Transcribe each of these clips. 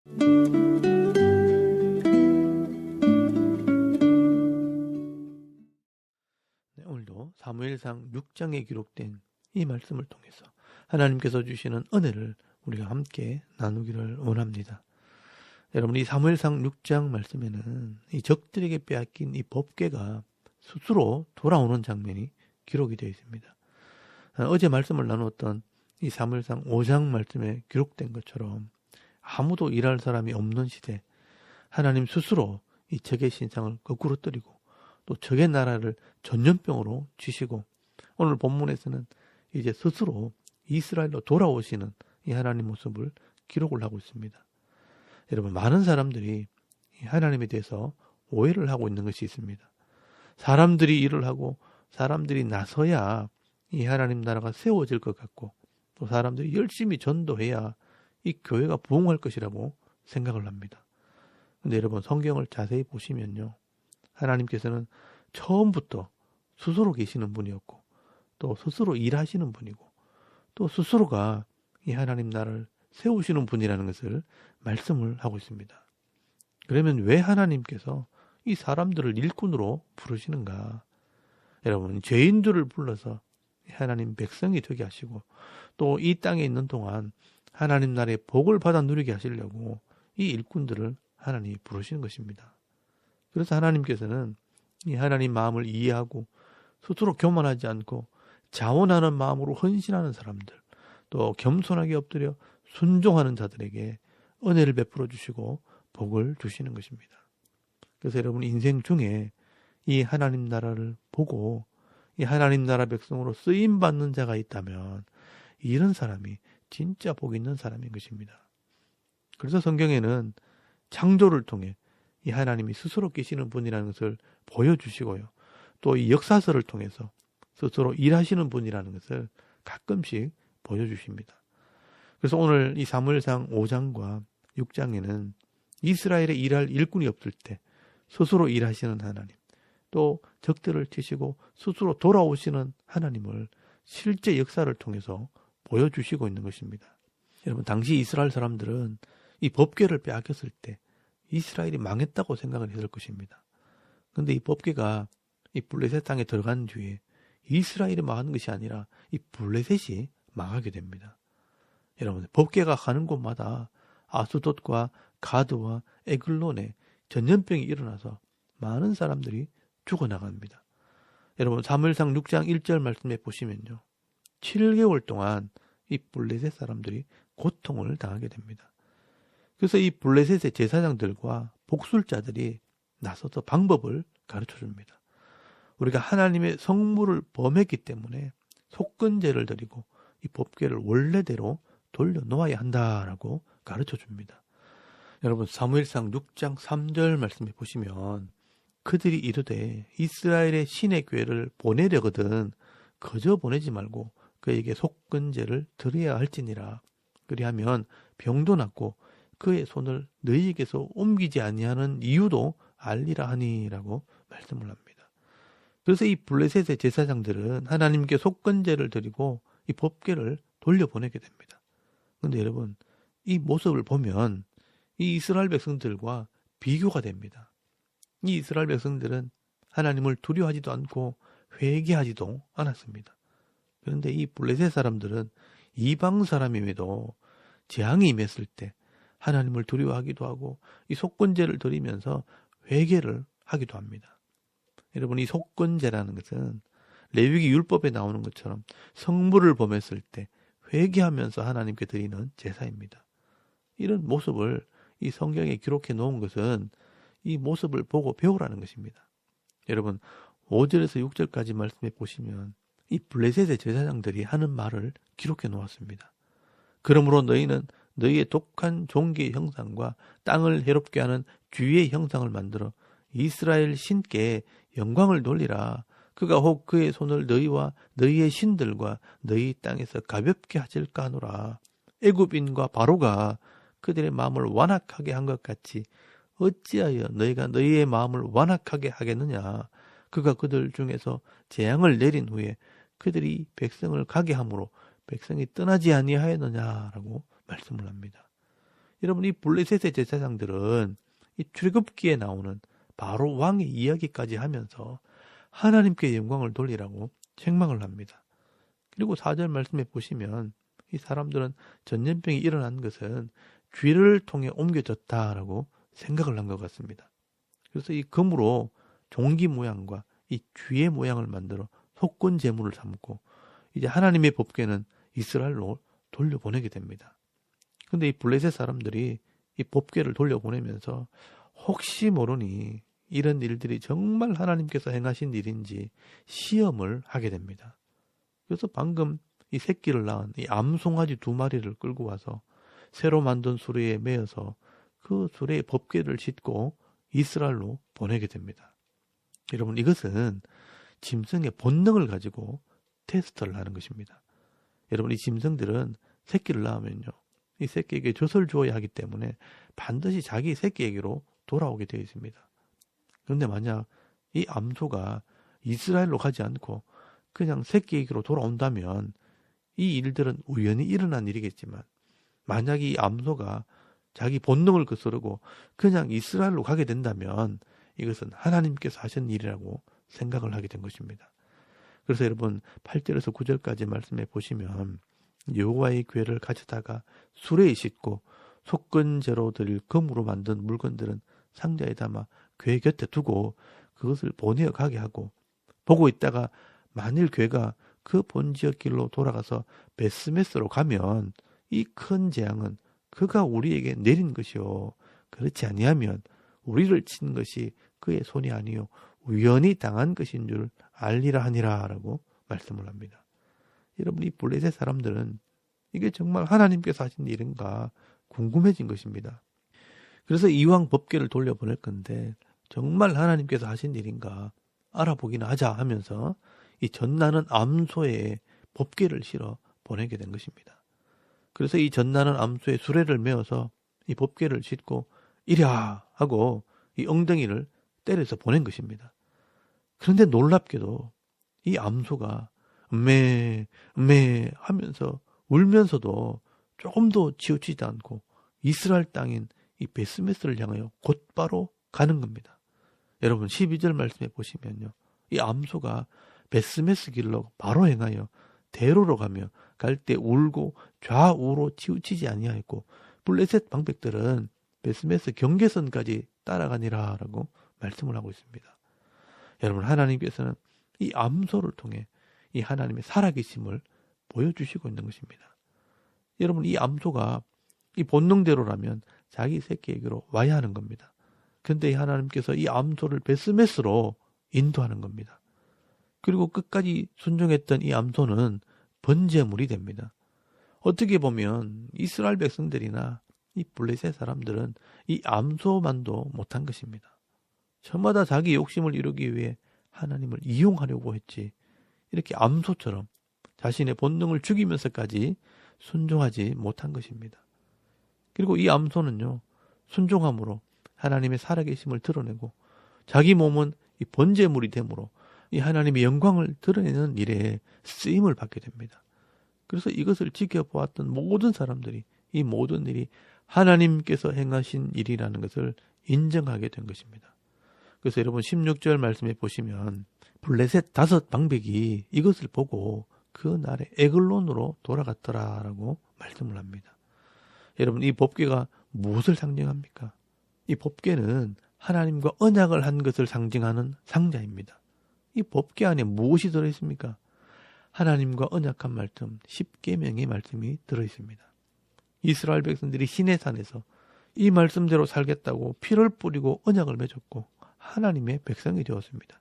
네, 오늘도 사무엘상 6장에 기록된 이 말씀을 통해서 하나님께서 주시는 은혜를 우리가 함께 나누기를 원합니다. 여러분, 이 사무엘상 6장 말씀에는 이 적들에게 빼앗긴 이 법궤가 스스로 돌아오는 장면이 기록이 되어 있습니다. 어제 말씀을 나누었던 이 사무엘상 5장 말씀에 기록된 것처럼 아무도 일할 사람이 없는 시대, 하나님 스스로 이 적의 신상을 거꾸로 뜨리고 또 적의 나라를 전염병으로 쥐시고, 오늘 본문에서는 이제 스스로 이스라엘로 돌아오시는 이 하나님 모습을 기록을 하고 있습니다. 여러분, 많은 사람들이 하나님에 대해서 오해를 하고 있는 것이 있습니다. 사람들이 일을 하고 사람들이 나서야 이 하나님 나라가 세워질 것 같고, 또 사람들이 열심히 전도해야 이 교회가 부흥할 것이라고 생각을 합니다. 근데 여러분, 성경을 자세히 보시면요, 하나님께서는 처음부터 스스로 계시는 분이었고, 또 스스로 일하시는 분이고, 또 스스로가 이 하나님 나라를 세우시는 분이라는 것을 말씀을 하고 있습니다. 그러면 왜 하나님께서 이 사람들을 일꾼으로 부르시는가? 여러분, 죄인들을 불러서 하나님 백성이 되게 하시고, 또 이 땅에 있는 동안 하나님 나라의 복을 받아 누리게 하시려고 이 일꾼들을 하나님이 부르시는 것입니다. 그래서 하나님께서는 이 하나님 마음을 이해하고 스스로 교만하지 않고 자원하는 마음으로 헌신하는 사람들, 또 겸손하게 엎드려 순종하는 자들에게 은혜를 베풀어 주시고 복을 주시는 것입니다. 그래서 여러분, 인생 중에 이 하나님 나라를 보고 이 하나님 나라 백성으로 쓰임받는 자가 있다면 이런 사람이 진짜 복 있는 사람인 것입니다. 그래서 성경에는 창조를 통해 이 하나님이 스스로 계시는 분이라는 것을 보여주시고요, 또 이 역사서를 통해서 스스로 일하시는 분이라는 것을 가끔씩 보여주십니다. 그래서 오늘 이 사무엘상 5장과 6장에는 이스라엘에 일할 일꾼이 없을 때 스스로 일하시는 하나님, 또 적들을 치시고 스스로 돌아오시는 하나님을 실제 역사를 통해서 보여주시고 있는 것입니다. 여러분, 당시 이스라엘 사람들은 이 법궤를 빼앗겼을 때 이스라엘이 망했다고 생각을 했을 것입니다. 그런데 이 법궤가 이 블레셋 땅에 들어간 뒤에 이스라엘이 망하는 것이 아니라 이 블레셋이 망하게 됩니다. 여러분, 법궤가 가는 곳마다 아스돗과 가드와 에글론에 전염병이 일어나서 많은 사람들이 죽어나갑니다. 여러분, 사무엘상 6장 1절 말씀에 보시면요, 7개월 동안 이 블레셋 사람들이 고통을 당하게 됩니다. 그래서 이 블레셋의 제사장들과 복술자들이 나서서 방법을 가르쳐 줍니다. 우리가 하나님의 성물을 범했기 때문에 속건제를 드리고 이 법궤를 원래대로 돌려놓아야 한다라고 가르쳐 줍니다. 여러분, 사무엘상 6장 3절 말씀에 보시면 그들이 이르되 이스라엘의 신의 궤를 보내려거든 그저 보내지 말고 그에게 속건제를 드려야 할지니라. 그리하면 병도 낫고 그의 손을 너희에게서 옮기지 아니하는 이유도 알리라 하니라고 말씀을 합니다. 그래서 이 블레셋의 제사장들은 하나님께 속건제를 드리고 이 법궤를 돌려보내게 됩니다. 그런데 여러분, 이 모습을 보면 이 이스라엘 백성들과 비교가 됩니다. 이 이스라엘 백성들은 하나님을 두려워하지도 않고 회개하지도 않았습니다. 그런데 이 블레셋 사람들은 이방 사람임에도 재앙이 임했을 때 하나님을 두려워하기도 하고 이 속건제를 드리면서 회개를 하기도 합니다. 여러분, 이 속건제라는 것은 레위기 율법에 나오는 것처럼 성물을 범했을 때 회개하면서 하나님께 드리는 제사입니다. 이런 모습을 이 성경에 기록해 놓은 것은 이 모습을 보고 배우라는 것입니다. 여러분, 5절에서 6절까지 말씀해 보시면 이 블레셋의 제사장들이 하는 말을 기록해 놓았습니다. 그러므로 너희는 너희의 독한 종기의 형상과 땅을 해롭게 하는 쥐의 형상을 만들어 이스라엘 신께 영광을 돌리라. 그가 혹 그의 손을 너희와 너희의 신들과 너희 땅에서 가볍게 하실까 하노라. 애굽인과 바로가 그들의 마음을 완악하게 한 것 같이 어찌하여 너희가 너희의 마음을 완악하게 하겠느냐. 그가 그들 중에서 재앙을 내린 후에 그들이 백성을 가게 함으로 백성이 떠나지 아니하였느냐라고 말씀을 합니다. 여러분, 이 블레셋의 제사장들은 이 출애굽기에 나오는 바로 왕의 이야기까지 하면서 하나님께 영광을 돌리라고 책망을 합니다. 그리고 4절 말씀에 보시면 이 사람들은 전염병이 일어난 것은 쥐를 통해 옮겨졌다라고 생각을 한 것 같습니다. 그래서 이 금으로 종기 모양과 이 쥐의 모양을 만들어 속건 제물을 삼고 이제 하나님의 법궤는 이스라엘로 돌려보내게 됩니다. 근데 이 블레셋 사람들이 이 법궤를 돌려보내면서 혹시 모르니 이런 일들이 정말 하나님께서 행하신 일인지 시험을 하게 됩니다. 그래서 방금 이 새끼를 낳은 이 암송아지 2마리를 끌고 와서 새로 만든 수레에 매어서 그 수레에 법궤를 싣고 이스라엘로 보내게 됩니다. 여러분, 이것은 짐승의 본능을 가지고 테스트를 하는 것입니다. 여러분, 이 짐승들은 새끼를 낳으면요, 이 새끼에게 젖을 주어야 하기 때문에 반드시 자기 새끼에게로 돌아오게 되어 있습니다. 그런데 만약 이 암소가 이스라엘로 가지 않고 그냥 새끼에게로 돌아온다면 이 일들은 우연히 일어난 일이겠지만, 만약 이 암소가 자기 본능을 거스르고 그냥 이스라엘로 가게 된다면 이것은 하나님께서 하신 일이라고 생각을 하게 된 것입니다. 그래서 여러분 8절에서 9절까지 말씀해 보시면 여호와의 궤를 가져다가 수레에 싣고 속건제로 드릴 금으로 만든 물건들은 상자에 담아 궤 곁에 두고 그것을 보내어 가게 하고, 보고 있다가 만일 궤가 그 본지역 길로 돌아가서 베스메스로 가면 이 큰 재앙은 그가 우리에게 내린 것이요, 그렇지 아니하면 우리를 친 것이 그의 손이 아니요 우연히 당한 것인 줄 알리라 하니라 라고 말씀을 합니다. 여러분, 이 블레셋 사람들은 이게 정말 하나님께서 하신 일인가 궁금해진 것입니다. 그래서 이왕 법궤를 돌려보낼 건데 정말 하나님께서 하신 일인가 알아보기나 하자 하면서 이 젖나는 암소에 법궤를 실어 보내게 된 것입니다. 그래서 이 젖나는 암소에 수레를 메어서 이 법궤를 싣고 이랴 하고 이 엉덩이를 때려서 보낸 것입니다. 그런데 놀랍게도 이 암소가 음메 하면서 울면서도 조금도 치우치지 않고 이스라엘 땅인 이 베스메스를 향하여 곧바로 가는 겁니다. 여러분 12절 말씀해 보시면요, 이 암소가 베스메스 길로 바로 행하여 대로로 가며 갈 때 울고 좌우로 치우치지 아니하였고 블레셋 방백들은 베스메스 경계선까지 따라가니라 라고 말씀을 하고 있습니다. 여러분, 하나님께서는 이 암소를 통해 이 하나님의 살아계심을 보여주시고 있는 것입니다. 여러분, 이 암소가 이 본능대로라면 자기 새끼에게로 와야 하는 겁니다. 근데 하나님께서 이 암소를 베스메스로 인도하는 겁니다. 그리고 끝까지 순종했던 이 암소는 번제물이 됩니다. 어떻게 보면 이스라엘 백성들이나 이 블레셋 사람들은 이 암소만도 못한 것입니다. 저마다 자기 욕심을 이루기 위해 하나님을 이용하려고 했지, 이렇게 암소처럼 자신의 본능을 죽이면서까지 순종하지 못한 것입니다. 그리고 이 암소는요, 순종함으로 하나님의 살아계심을 드러내고 자기 몸은 이 번제물이 되므로 이 하나님의 영광을 드러내는 일에 쓰임을 받게 됩니다. 그래서 이것을 지켜보았던 모든 사람들이 이 모든 일이 하나님께서 행하신 일이라는 것을 인정하게 된 것입니다. 그래서 여러분 16절 말씀에 보시면 블레셋 5방백이 이것을 보고 그 날에 에글론으로 돌아갔더라라고 말씀을 합니다. 여러분, 이 법궤가 무엇을 상징합니까? 이 법궤는 하나님과 언약을 한 것을 상징하는 상자입니다. 이 법궤 안에 무엇이 들어있습니까? 하나님과 언약한 말씀 10계명의 말씀이 들어있습니다. 이스라엘 백성들이 시내산에서 이 말씀대로 살겠다고 피를 뿌리고 언약을 맺었고 하나님의 백성이 되었습니다.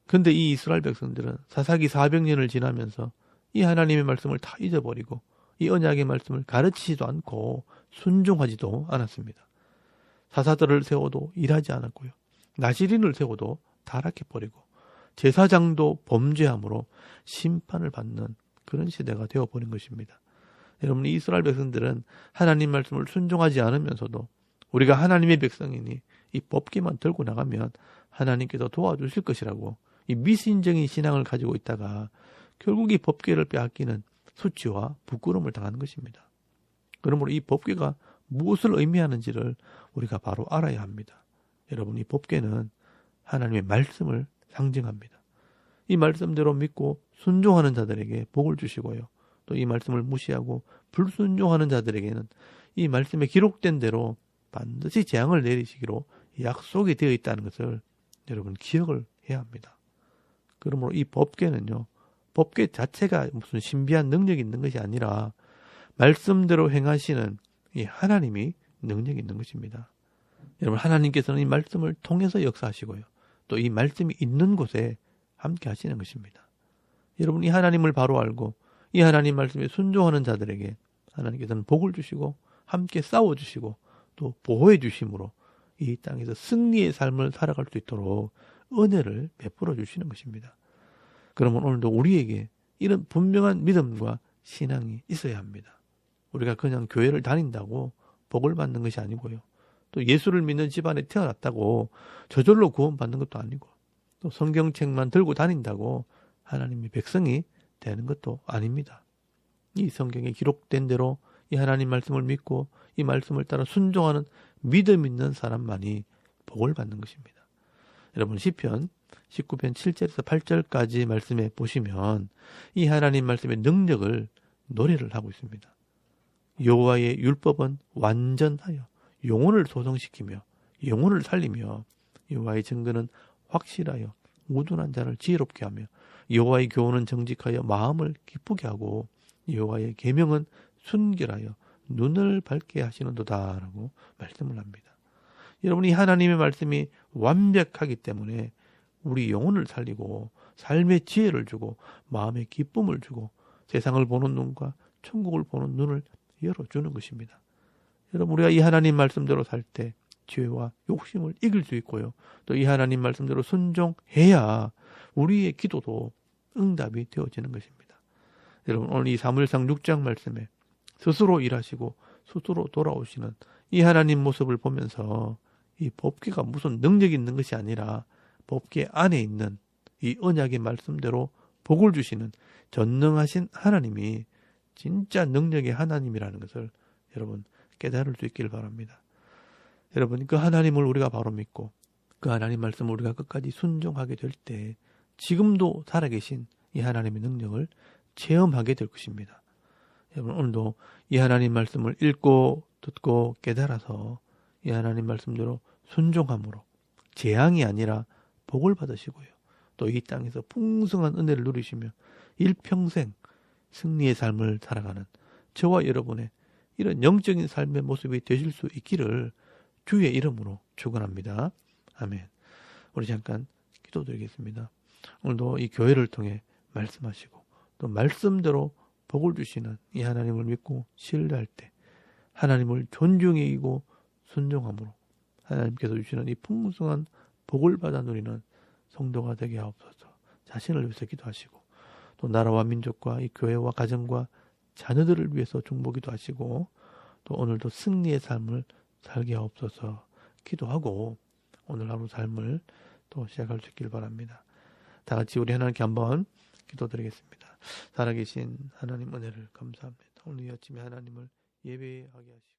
근데 이 이스라엘 백성들은 사사기 400년을 지나면서 이 하나님의 말씀을 다 잊어버리고 이 언약의 말씀을 가르치지도 않고 순종하지도 않았습니다. 사사들을 세워도 일하지 않았고요, 나시린을 세워도 타락해버리고 제사장도 범죄함으로 심판을 받는 그런 시대가 되어버린 것입니다. 여러분, 이스라엘 백성들은 하나님 말씀을 순종하지 않으면서도 우리가 하나님의 백성이니 이 법궤만 들고 나가면 하나님께서 도와주실 것이라고 이 미신적인 신앙을 가지고 있다가 결국 이 법궤를 빼앗기는 수치와 부끄러움을 당하는 것입니다. 그러므로 이 법궤가 무엇을 의미하는지를 우리가 바로 알아야 합니다. 여러분, 이 법궤는 하나님의 말씀을 상징합니다. 이 말씀대로 믿고 순종하는 자들에게 복을 주시고요. 또 이 말씀을 무시하고 불순종하는 자들에게는 이 말씀에 기록된 대로 반드시 재앙을 내리시기로 약속이 되어 있다는 것을 여러분 기억을 해야 합니다. 그러므로 이 법궤는요, 법궤 자체가 무슨 신비한 능력이 있는 것이 아니라 말씀대로 행하시는 이 하나님이 능력이 있는 것입니다. 여러분, 하나님께서는 이 말씀을 통해서 역사하시고요. 또 이 말씀이 있는 곳에 함께 하시는 것입니다. 여러분, 이 하나님을 바로 알고 이 하나님 말씀에 순종하는 자들에게 하나님께서는 복을 주시고 함께 싸워주시고 또 보호해 주심으로 이 땅에서 승리의 삶을 살아갈 수 있도록 은혜를 베풀어 주시는 것입니다. 그러면 오늘도 우리에게 이런 분명한 믿음과 신앙이 있어야 합니다. 우리가 그냥 교회를 다닌다고 복을 받는 것이 아니고요. 또 예수를 믿는 집안에 태어났다고 저절로 구원받는 것도 아니고, 또 성경책만 들고 다닌다고 하나님의 백성이 되는 것도 아닙니다. 이 성경에 기록된 대로 이 하나님 말씀을 믿고 이 말씀을 따라 순종하는 믿음 있는 사람만이 복을 받는 것입니다. 여러분, 시편 19편 7절에서 8절까지 말씀에 보시면 이 하나님 말씀의 능력을 노래를 하고 있습니다. 여호와의 율법은 완전하여 영혼을 소성시키며 영혼을 살리며 여호와의 증거는 확실하여 우둔한 자를 지혜롭게 하며 여호와의 교훈은 정직하여 마음을 기쁘게 하고 여호와의 계명은 순결하여 눈을 밝게 하시는도다라고 말씀을 합니다. 여러분, 이 하나님의 말씀이 완벽하기 때문에 우리 영혼을 살리고 삶의 지혜를 주고 마음의 기쁨을 주고 세상을 보는 눈과 천국을 보는 눈을 열어주는 것입니다. 여러분, 우리가 이 하나님 말씀대로 살 때 죄와 욕심을 이길 수 있고요. 또 이 하나님 말씀대로 순종해야 우리의 기도도 응답이 되어지는 것입니다. 여러분, 오늘 이 사무엘상 6장 말씀에 스스로 일하시고 스스로 돌아오시는 이 하나님 모습을 보면서 이 법궤가 무슨 능력이 있는 것이 아니라 법궤 안에 있는 이 언약의 말씀대로 복을 주시는 전능하신 하나님이 진짜 능력의 하나님이라는 것을 여러분 깨달을 수 있기를 바랍니다. 여러분, 그 하나님을 우리가 바로 믿고 그 하나님 말씀을 우리가 끝까지 순종하게 될 때 지금도 살아계신 이 하나님의 능력을 체험하게 될 것입니다. 여러분, 오늘도 이 하나님 말씀을 읽고 듣고 깨달아서 이 하나님 말씀대로 순종함으로 재앙이 아니라 복을 받으시고요. 또 이 땅에서 풍성한 은혜를 누리시며 일평생 승리의 삶을 살아가는 저와 여러분의 이런 영적인 삶의 모습이 되실 수 있기를 주의 이름으로 축원합니다. 아멘. 우리 잠깐 기도드리겠습니다. 오늘도 이 교회를 통해 말씀하시고 또 말씀대로 복을 주시는 이 하나님을 믿고 신뢰할 때 하나님을 존중히 여기고 순종함으로 하나님께서 주시는 이 풍성한 복을 받아 누리는 성도가 되게 하옵소서. 자신을 위해서 기도하시고 또 나라와 민족과 이 교회와 가정과 자녀들을 위해서 중보기도 하시고 또 오늘도 승리의 삶을 살게 하옵소서 기도하고 오늘 하루 삶을 또 시작할 수 있길 바랍니다. 다 같이 우리 하나님께 한번 기도드리겠습니다. 살아계신 하나님 은혜를 감사합니다. 오늘 이 아침에 하나님을 예배하게 하시고